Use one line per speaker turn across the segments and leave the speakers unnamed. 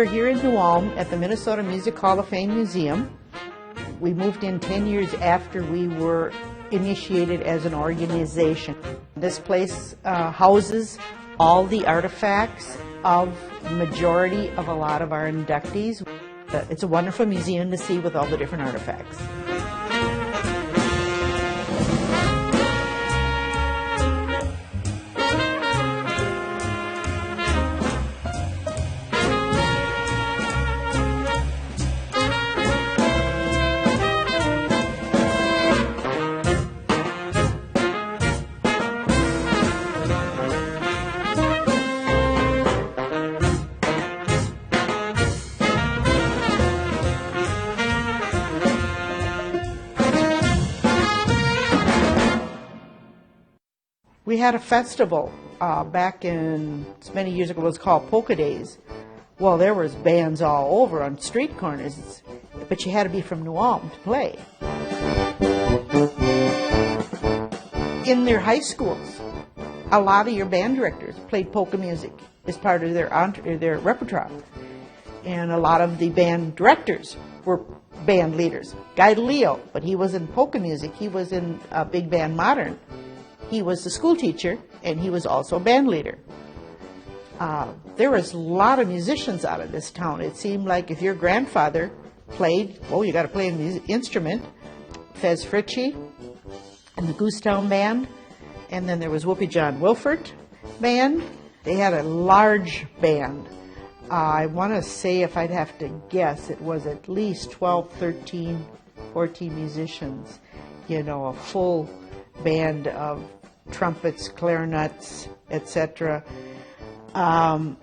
We're here in New Ulm at the Minnesota Music Hall of Fame Museum. We moved in 10 years after we were initiated as an organization. This place houses all the artifacts of the majority of a lot of our inductees. It's a wonderful museum to see with all the different artifacts. We had a festival back in many years ago. It was called Polka Days. Well, there was bands all over on street corners, but you had to be from New Ulm to play. In their high schools, a lot of your band directors played polka music as part of their repertoire, and a lot of the band directors were band leaders. Guy Leo, but he was in polka music. He was in big band modern. He was the school teacher, and he was also a band leader. There was a lot of musicians out of this town. It seemed like if your grandfather played, oh, you got to play an instrument. Fez Fritchie and the Goostown Band, and then there was Whoopi John Wilford Band. They had a large band. I want to say, if I'd have to guess, it was at least 12, 13, 14 musicians. You know, a full band of trumpets, clarinets, etc. And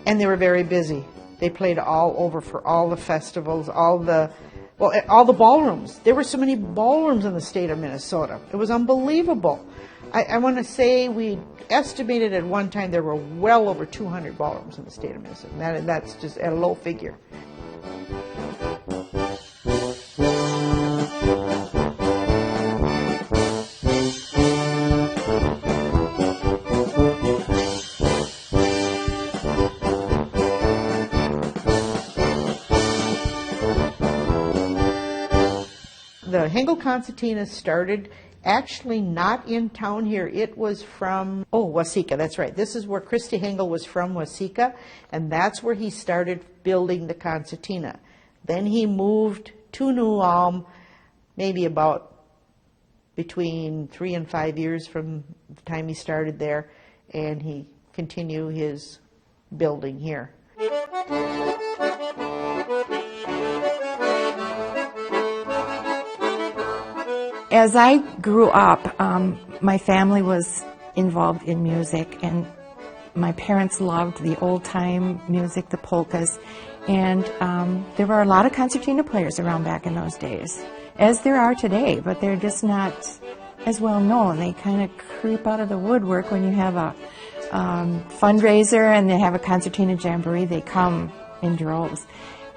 they were very busy. They played all over for all the festivals, all the ballrooms. There were so many ballrooms in the state of Minnesota. It was unbelievable. I want to say we estimated at one time there were well over 200 ballrooms in the state of Minnesota. That's just a low figure. The Hengel Concertina started actually not in town here. It was from, Waseca, that's right. This is where Christy Hengel was from, Waseca, and that's where he started building the concertina. Then he moved to New Ulm, maybe about between 3 and 5 years from the time he started there, and he continued his building here.
As I grew up, my family was involved in music, and my parents loved the old-time music, the polkas, and there were a lot of concertina players around back in those days, as there are today, but they're just not as well known. They kind of creep out of the woodwork when you have a fundraiser and they have a concertina jamboree. They come in droves.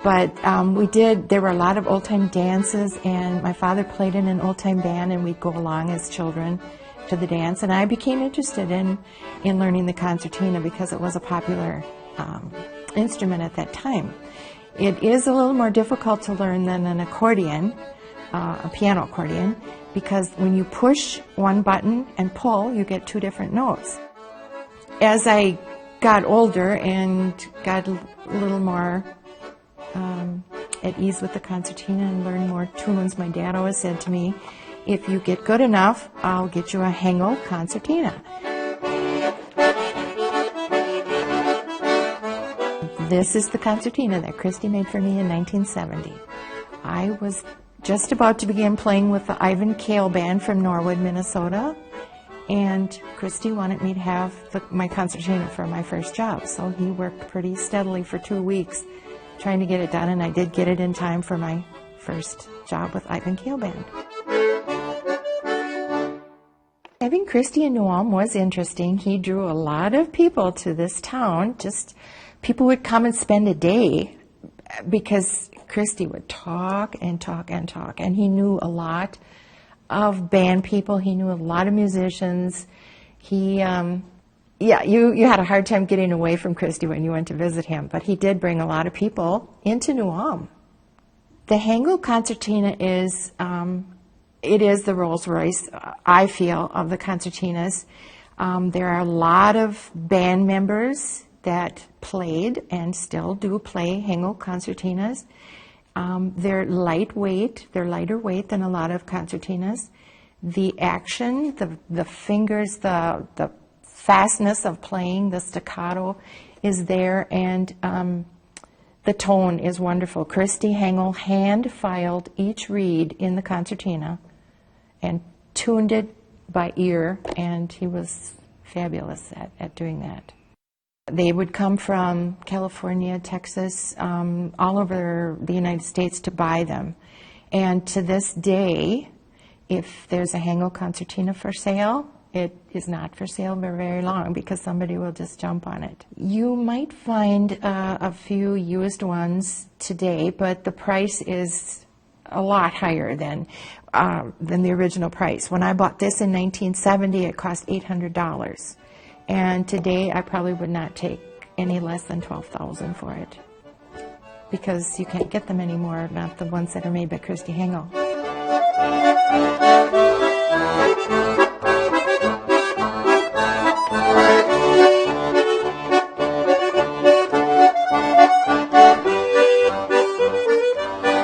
But there were a lot of old-time dances, and my father played in an old-time band, and we'd go along as children to the dance. And I became interested in learning the concertina because it was a popular instrument at that time. It is a little more difficult to learn than an accordion, a piano accordion, because when you push one button and pull, you get two different notes. As I got older and got a little more at ease with the concertina and learn more tunes, my dad always said to me, if you get good enough, I'll get you a Hengel concertina. This is the concertina that Christy made for me in 1970. I was just about to begin playing with the Ivan Kale Band from Norwood, Minnesota, and Christy wanted me to have my concertina for my first job, so he worked pretty steadily for 2 weeks trying to get it done, and I did get it in time for my first job with Ivan Kale Band. Having Christy in New Ulm was interesting. He drew a lot of people to this town. Just people would come and spend a day because Christy would talk and talk and talk, and he knew a lot of band people. He knew a lot of musicians. He Yeah, you had a hard time getting away from Christy when you went to visit him, but he did bring a lot of people into New Ulm. The Hengel Concertina is, it is the Rolls-Royce, I feel, of the concertinas. There are a lot of band members that played and still do play Hengel concertinas. They're lightweight, they're lighter weight than a lot of concertinas. The action, the fingers, the fastness of playing, the staccato is there, and the tone is wonderful. Christy Hengel hand-filed each reed in the concertina and tuned it by ear, and he was fabulous at doing that. They would come from California, Texas, all over the United States to buy them. And to this day, if there's a Hengel concertina for sale, it is not for sale for very long because somebody will just jump on it. You might find a few used ones today, but the price is a lot higher than the original price. When I bought this in 1970, it cost $800. And today, I probably would not take any less than $12,000 for it because you can't get them anymore, not the ones that are made by Christy Hengel.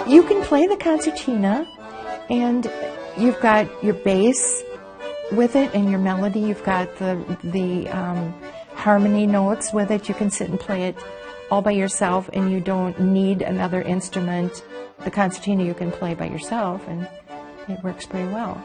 You can play the concertina, and you've got your bass with it and your melody. You've got the harmony notes with it. You can sit and play it all by yourself, and you don't need another instrument. The concertina you can play by yourself, and it works pretty well.